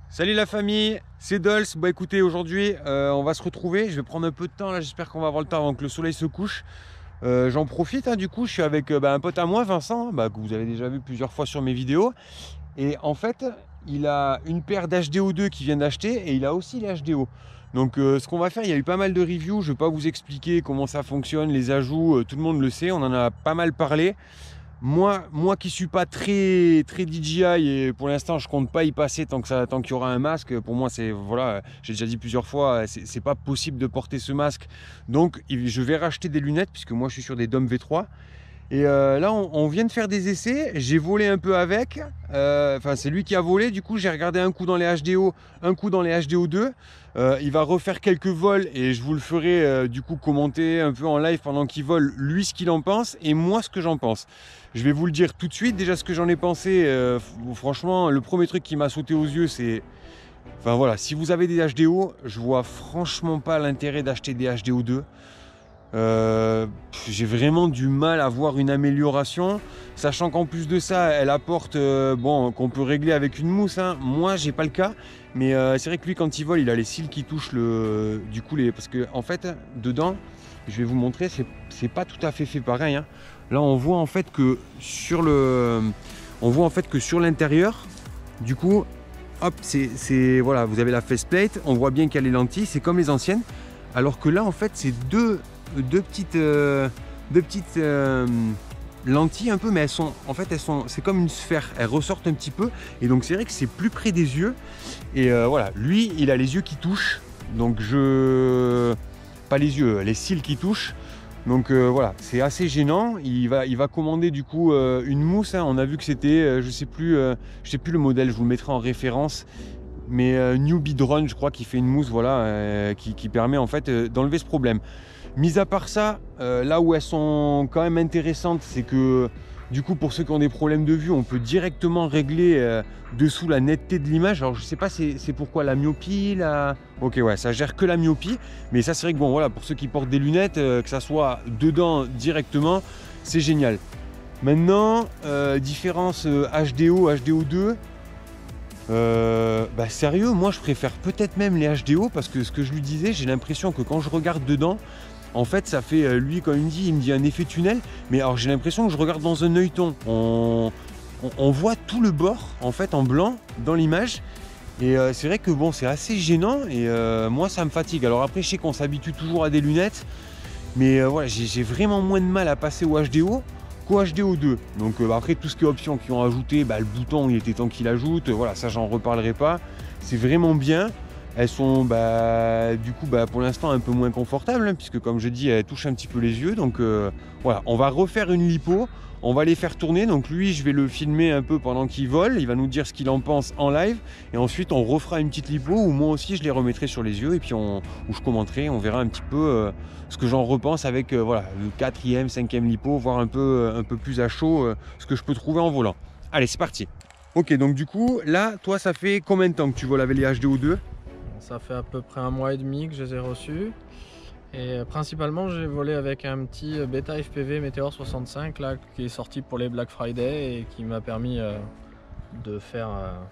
Salut la famille, c'est Dolce. Bah écoutez, aujourd'hui on va se retrouver. Je vais prendre un peu de temps là, j'espère qu'on va avoir le temps avant que le soleil se couche. J'en profite, du coup je suis avec un pote à moi, Vincent, que vous avez déjà vu plusieurs fois sur mes vidéos. Et en fait, il a une paire d'HDO2 qu'il vient d'acheter et il a aussi les HDO. Donc ce qu'on va faire, il y a eu pas mal de reviews, je ne vais pas vous expliquer comment ça fonctionne, les ajouts, tout le monde le sait, on en a pas mal parlé. Moi qui suis pas très DJI et pour l'instant je compte pas y passer tant qu'il y aura un masque. Pour moi c'est voilà, j'ai déjà dit plusieurs fois, c'est pas possible de porter ce masque. Donc je vais racheter des lunettes puisque moi je suis sur des Dom V3. Et là on vient de faire des essais, j'ai volé un peu avec, enfin c'est lui qui a volé, du coup j'ai regardé un coup dans les HDO, un coup dans les HDO2, il va refaire quelques vols et je vous le ferai du coup commenter un peu en live pendant qu'il vole, lui ce qu'il en pense et moi ce que j'en pense. Je vais vous le dire tout de suite, déjà ce que j'en ai pensé, franchement le premier truc qui m'a sauté aux yeux c'est... Enfin voilà, si vous avez des HDO, je vois franchement pas l'intérêt d'acheter des HDO2. J'ai vraiment du mal à voir une amélioration, sachant qu'en plus de ça elle apporte bon, qu'on peut régler avec une mousse, hein. Moi j'ai pas le cas, mais c'est vrai que lui quand il vole il a les cils qui touchent le du coup parce que en fait dedans je vais vous montrer, c'est pas tout à fait pareil, hein. Là on voit en fait que sur l'intérieur du coup hop, c'est voilà, vous avez la faceplate, on voit bien qu'il y a les lentilles, c'est comme les anciennes, alors que là en fait c'est deux petites lentilles un peu, mais c'est comme une sphère, elles ressortent un petit peu et donc c'est vrai que c'est plus près des yeux. Et voilà, lui il a les yeux qui touchent, donc pas les yeux, les cils qui touchent, donc voilà, c'est assez gênant. Il va commander du coup une mousse, hein. On a vu que c'était je sais plus le modèle, je vous le mettrai en référence, mais Newbie Drone je crois, qui fait une mousse, voilà, qui permet en fait d'enlever ce problème. Mis à part ça, là où elles sont quand même intéressantes, c'est que du coup pour ceux qui ont des problèmes de vue, on peut directement régler dessous la netteté de l'image. Alors je sais pas c'est pourquoi la myopie, ok ouais, ça gère que la myopie, mais ça c'est vrai que bon voilà, pour ceux qui portent des lunettes, que ça soit dedans directement, c'est génial. Maintenant, différence HDO, HDO2, sérieux, moi je préfère peut-être même les HDO parce que ce que je lui disais, j'ai l'impression que quand je regarde dedans, en fait ça fait, lui quand il me dit un effet tunnel, mais alors j'ai l'impression que je regarde dans un œilleton. On voit tout le bord en fait en blanc dans l'image et c'est vrai que bon, c'est assez gênant et moi ça me fatigue. Alors après je sais qu'on s'habitue toujours à des lunettes, mais voilà, j'ai vraiment moins de mal à passer au HDO qu'au HDO2. Donc après tout ce qui est options qui ont ajouté, le bouton il était temps qu'il ajoute, voilà, ça j'en reparlerai pas. C'est vraiment bien. Elles sont du coup pour l'instant un peu moins confortables, hein, puisque comme je dis elles touchent un petit peu les yeux. Donc voilà, on va refaire une lipo, on va les faire tourner. Donc lui je vais le filmer un peu pendant qu'il vole, il va nous dire ce qu'il en pense en live et ensuite on refera une petite lipo où moi aussi je les remettrai sur les yeux et puis où je commenterai, on verra un petit peu ce que j'en repense avec voilà, le 4e, 5e lipo, voir un peu plus à chaud ce que je peux trouver en volant. Allez, c'est parti. Ok, donc du coup là toi ça fait combien de temps que tu voles avec les HDO2? Ça fait à peu près 1 mois et demi que je les ai reçus. Et principalement, j'ai volé avec un petit Beta FPV Meteor 65 là, qui est sorti pour les Black Friday et qui m'a permis de faire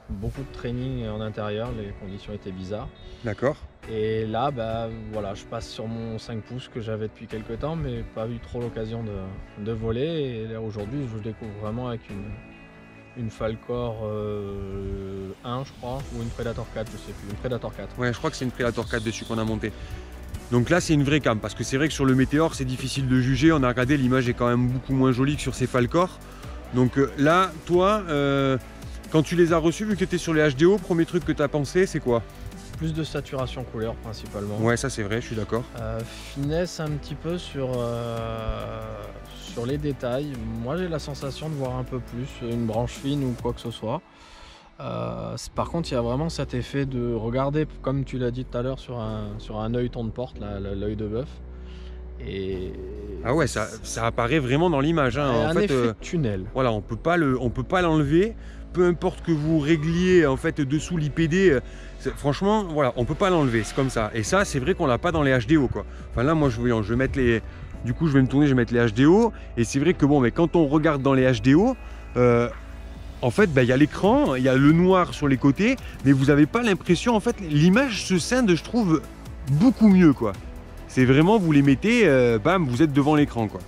beaucoup de training en intérieur. Les conditions étaient bizarres. D'accord. Et là, voilà, je passe sur mon 5 pouces que j'avais depuis quelques temps, mais pas eu trop l'occasion de voler. Et là, aujourd'hui, je découvre vraiment avec une Falcor 1 je crois, ou une Predator 4, je sais plus, une Predator 4. Ouais, je crois que c'est une Predator 4 dessus qu'on a monté. Donc là c'est une vraie cam, parce que c'est vrai que sur le Météor c'est difficile de juger, on a regardé, l'image est quand même beaucoup moins jolie que sur ces Falcor. Donc là, toi, quand tu les as reçus, vu que tu étais sur les HDO, premier truc que tu as pensé, c'est quoi? Plus de saturation couleur principalement. Ouais, ça c'est vrai, je suis d'accord. Finesse un petit peu sur les détails. Moi j'ai la sensation de voir un peu plus une branche fine ou quoi que ce soit. Par contre il y a vraiment cet effet de regarder, comme tu l'as dit tout à l'heure, sur un œilleton de porte, l'œil de bœuf. Et ah ouais, ça apparaît vraiment dans l'image, hein. Un effet de tunnel. Voilà, on peut pas l'enlever, peu importe que vous régliez en fait dessous l'IPD. Franchement, voilà, on peut pas l'enlever, c'est comme ça. Et ça, c'est vrai qu'on l'a pas dans les HDO, quoi. Enfin là, moi, je vais mettre les... Du coup, je vais me tourner, je vais mettre les HDO. Et c'est vrai que bon, mais quand on regarde dans les HDO, en fait, il y a l'écran, il y a le noir sur les côtés, mais vous n'avez pas l'impression, en fait, l'image se scinde, je trouve, beaucoup mieux, quoi. C'est vraiment, vous les mettez, bam, vous êtes devant l'écran, quoi.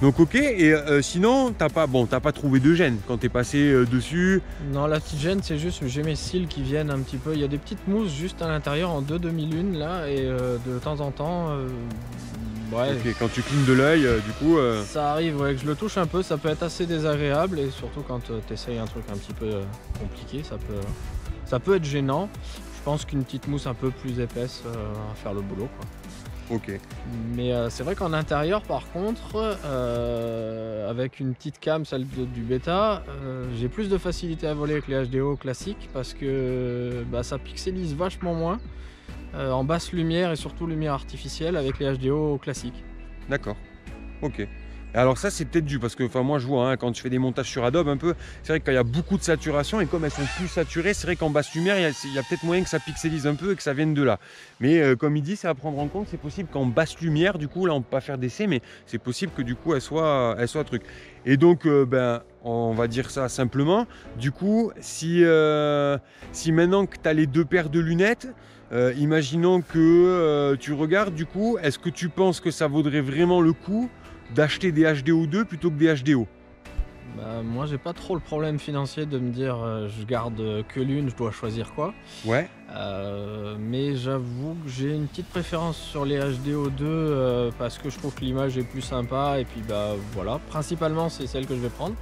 Donc ok, et sinon, t'as pas trouvé de gêne quand t'es passé dessus? Non, la petite gêne, c'est juste j'ai mes cils qui viennent un petit peu. Il y a des petites mousses juste à l'intérieur en 2 demi-lunes là, et de temps en temps, ouais. Ok, quand tu clignes de l'œil, du coup... Ça arrive, ouais, que je le touche un peu, ça peut être assez désagréable, et surtout quand tu essayes un truc un petit peu compliqué, ça peut être gênant. Je pense qu'une petite mousse un peu plus épaisse va faire le boulot, quoi. Ok. Mais c'est vrai qu'en intérieur, par contre, avec une petite cam, celle du bêta, j'ai plus de facilité à voler avec les HDO classiques parce que ça pixelise vachement moins en basse lumière et surtout lumière artificielle avec les HDO classiques. D'accord. Ok. Alors ça c'est peut-être dû parce que moi je vois quand je fais des montages sur Adobe un peu, c'est vrai que quand il y a beaucoup de saturation et comme elles sont plus saturées, c'est vrai qu'en basse lumière il y a peut-être moyen que ça pixelise un peu et que ça vienne de là. Mais comme il dit, c'est à prendre en compte, c'est possible qu'en basse lumière, du coup là on peut pas faire d'essai, mais c'est possible que du coup elle soit truc. Et donc on va dire ça simplement, du coup si maintenant que tu as les 2 paires de lunettes, imaginons que tu regardes, du coup, est-ce que tu penses que ça vaudrait vraiment le coup d'acheter des HDO2 plutôt que des HDO? Moi j'ai pas trop le problème financier de me dire je garde que l'une, je dois choisir quoi. Ouais. Mais j'avoue que j'ai une petite préférence sur les HDO2 parce que je trouve que l'image est plus sympa et puis voilà, principalement c'est celle que je vais prendre.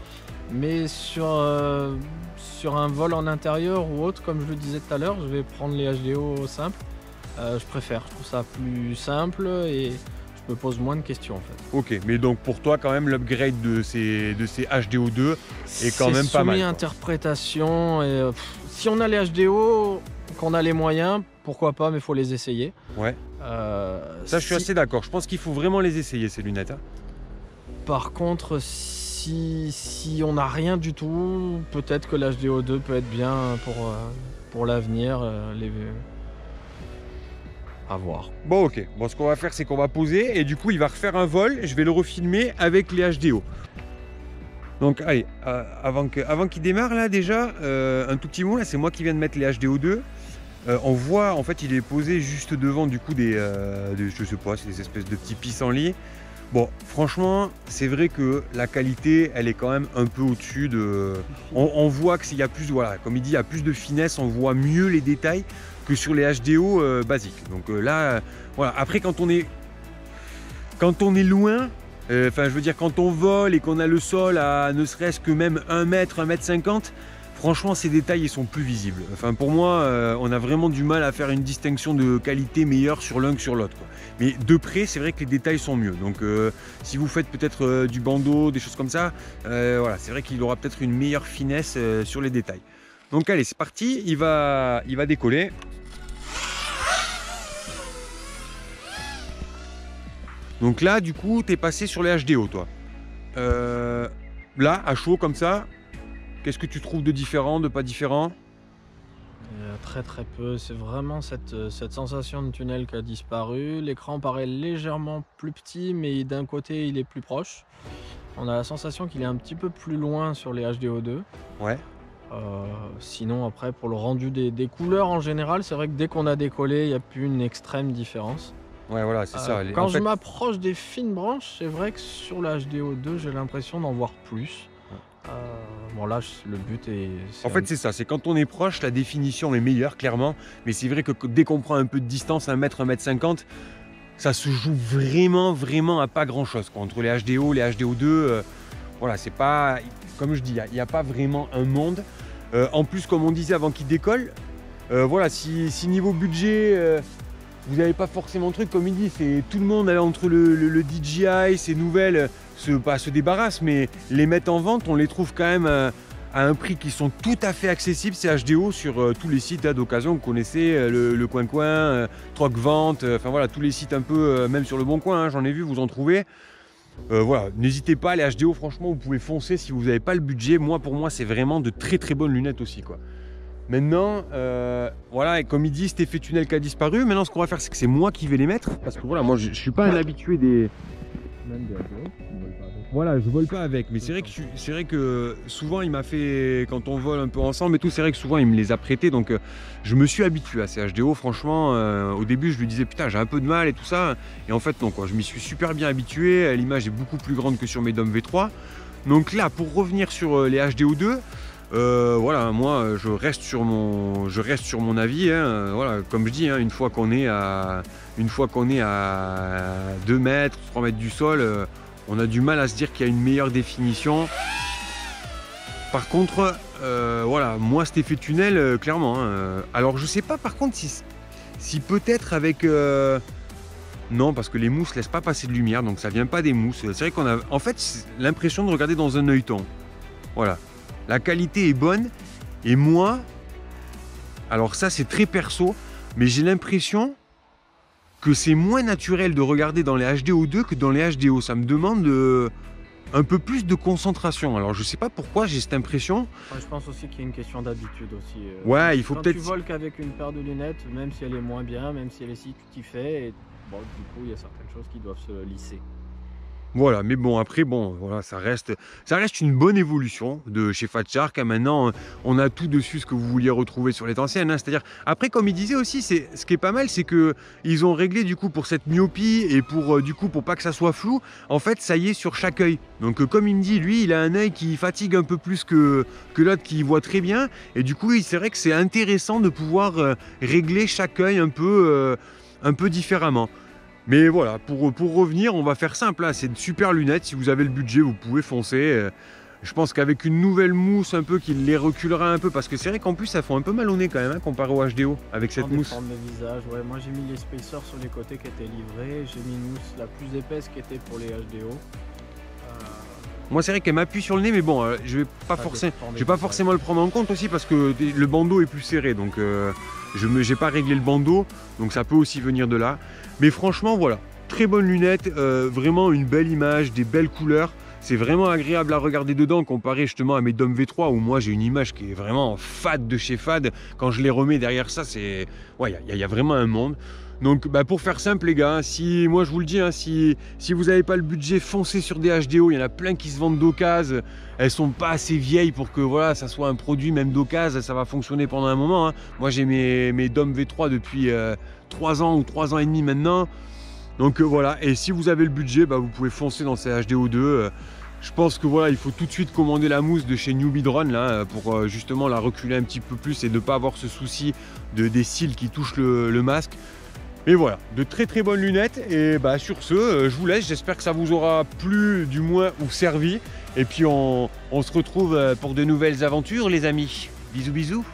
Mais sur un vol en intérieur ou autre, comme je le disais tout à l'heure, je vais prendre les HDO simples. Je préfère, je trouve ça plus simple et me pose moins de questions en fait. Ok, mais donc pour toi quand même l'upgrade de ces HDO2 est quand même pas mal. C'est interprétation et si on a les HDO, qu'on a les moyens, pourquoi pas, mais il faut les essayer. Ouais. Ça je suis assez d'accord, je pense qu'il faut vraiment les essayer ces lunettes. Par contre, si on n'a rien du tout, peut-être que l'HDO2 peut être bien pour l'avenir. À voir. Bon ok, ce qu'on va faire c'est qu'on va poser et du coup il va refaire un vol, je vais le refilmer avec les HDO. Donc allez, avant qu'il démarre là déjà, un tout petit mot là, c'est moi qui viens de mettre les HDO2. On voit en fait il est posé juste devant du coup je sais pas, c'est des espèces de petits pissenlits. Bon franchement c'est vrai que la qualité elle est quand même un peu au-dessus de... On voit qu'il y a plus, voilà, comme il dit, il y a plus de finesse, on voit mieux les détails que sur les HDO basiques. Donc là, voilà. Après quand on est loin, je veux dire quand on vole et qu'on a le sol à ne serait-ce que même 1 mètre, 1,50 m, franchement ces détails ils sont plus visibles. Enfin pour moi, on a vraiment du mal à faire une distinction de qualité meilleure sur l'un que sur l'autre. Mais de près, c'est vrai que les détails sont mieux. Donc si vous faites peut-être du bandeau, des choses comme ça, voilà, c'est vrai qu'il aura peut-être une meilleure finesse sur les détails. Donc allez, c'est parti, il va décoller. Donc là, du coup, tu es passé sur les HDO, toi. Là, à chaud, comme ça, qu'est-ce que tu trouves de différent, de pas différent? Très peu, c'est vraiment cette sensation de tunnel qui a disparu. L'écran paraît légèrement plus petit, mais d'un côté, il est plus proche. On a la sensation qu'il est un petit peu plus loin sur les HDO2. Ouais. Sinon, après, pour le rendu des couleurs en général, c'est vrai que dès qu'on a décollé, il n'y a plus une extrême différence. Ouais, voilà, c'est ça. Quand je m'approche des fines branches, c'est vrai que sur la HDO2, j'ai l'impression d'en voir plus. Bon là, le but est... En fait, c'est ça, c'est quand on est proche, la définition est meilleure, clairement. Mais c'est vrai que dès qu'on prend un peu de distance, 1 mètre, 1,50 m, ça se joue vraiment à pas grand-chose. Entre les HDO, les HDO2, voilà, c'est pas... Comme je dis, il n'y a pas vraiment un monde. En plus, comme on disait avant qu'il décolle, voilà, si niveau budget... vous n'avez pas forcément le truc, comme il dit, c'est tout le monde entre le DJI, ces nouvelles, se débarrasse, mais les mettre en vente, on les trouve quand même à un prix qui sont tout à fait accessibles, ces HDO, sur tous les sites d'occasion que vous connaissez, le Coin Coin, Troc Vente, enfin voilà, tous les sites un peu, même sur le Bon Coin, j'en ai vu, vous en trouvez. Voilà, n'hésitez pas, les HDO, franchement, vous pouvez foncer si vous n'avez pas le budget. Pour moi, c'est vraiment de très bonnes lunettes aussi, quoi. Maintenant, voilà, et comme il dit, cet effet tunnel qui a disparu. Maintenant, ce qu'on va faire, c'est que c'est moi qui vais les mettre. Parce que voilà, moi, je ne suis pas un habitué Même des HDO, tu ne voles pas avec. Voilà, je vole pas avec, mais c'est vrai que souvent il m'a fait, quand on vole un peu ensemble et tout, c'est vrai que souvent il me les a prêtés, donc je me suis habitué à ces HDO, franchement, au début je lui disais putain j'ai un peu de mal et tout ça, et en fait non quoi, je m'y suis super bien habitué, l'image est beaucoup plus grande que sur mes DOM V3, donc là pour revenir sur les HDO2, voilà, moi je reste sur mon avis, hein, voilà, comme je dis, hein, une fois qu'on est à 2 mètres, 3 mètres du sol, on a du mal à se dire qu'il y a une meilleure définition. Par contre, voilà, moi cet effet tunnel, clairement. Hein, alors je sais pas par contre si peut-être avec... non, parce que les mousses laissent pas passer de lumière, donc ça vient pas des mousses. C'est vrai qu'on a en fait l'impression de regarder dans un œilleton. Voilà. La qualité est bonne. Et moi, alors ça c'est très perso, mais j'ai l'impression que c'est moins naturel de regarder dans les HDO2 que dans les HDO. Ça me demande un peu plus de concentration. Alors je sais pas pourquoi j'ai cette impression. Ouais, je pense aussi qu'il y a une question d'habitude aussi. Ouais, il faut peut-être... Quand tu voles qu'avec une paire de lunettes, même si elle est moins bien, même si elle est si, tu t'y fais. Et bon, du coup, il y a certaines choses qui doivent se lisser. Voilà, mais bon, après, bon, voilà, ça reste une bonne évolution de chez Fat Shark. Hein. Maintenant, on a tout dessus ce que vous vouliez retrouver sur les anciennes. Hein. C'est-à-dire, après, comme il disait aussi, ce qui est pas mal, c'est que ils ont réglé du coup pour cette myopie et pour du coup pour pas que ça soit flou. En fait, ça y est sur chaque œil. Donc, comme il me dit, lui, il a un œil qui fatigue un peu plus que l'autre qui voit très bien. Et du coup, c'est vrai que c'est intéressant de pouvoir régler chaque œil un peu différemment. Mais voilà, pour revenir, on va faire simple, hein. C'est de super lunettes, si vous avez le budget, vous pouvez foncer. Je pense qu'avec une nouvelle mousse un peu qui les reculera un peu, parce que c'est vrai qu'en plus ça fait un peu mal au nez quand même, hein, comparé au HDO, avec cette mousse. Le visage, ouais. Moi j'ai mis les spacers sur les côtés qui étaient livrés, j'ai mis une mousse la plus épaisse qui était pour les HDO. Moi c'est vrai qu'elle m'appuie sur le nez, mais bon, je vais pas forcément le prendre en compte aussi, parce que le bandeau est plus serré, donc je n'ai pas réglé le bandeau, donc ça peut aussi venir de là. Mais franchement, voilà, très bonne lunette, vraiment une belle image, des belles couleurs. C'est vraiment agréable à regarder dedans, comparé justement à mes DOM V3, où moi j'ai une image qui est vraiment fade de chez fade. Quand je les remets derrière ça, c'est... Ouais, il y a vraiment un monde. Donc bah, pour faire simple les gars, moi je vous le dis, hein, si vous n'avez pas le budget, foncez sur des HDO, il y en a plein qui se vendent d'occasion, elles sont pas assez vieilles pour que voilà, ça soit un produit même d'occasion, ça va fonctionner pendant un moment. Hein. Moi j'ai mes DOM V3 depuis 3 ans ou 3 ans et demi maintenant, donc voilà, et si vous avez le budget, bah, vous pouvez foncer dans ces HDO2. Je pense que voilà, il faut tout de suite commander la mousse de chez Newbie Drone là, pour justement la reculer un petit peu plus et ne pas avoir ce souci des cils qui touchent le masque. Et voilà, de très très bonnes lunettes. Et bah sur ce, je vous laisse. J'espère que ça vous aura plu, du moins, ou servi. Et puis on se retrouve pour de nouvelles aventures, les amis. Bisous bisous.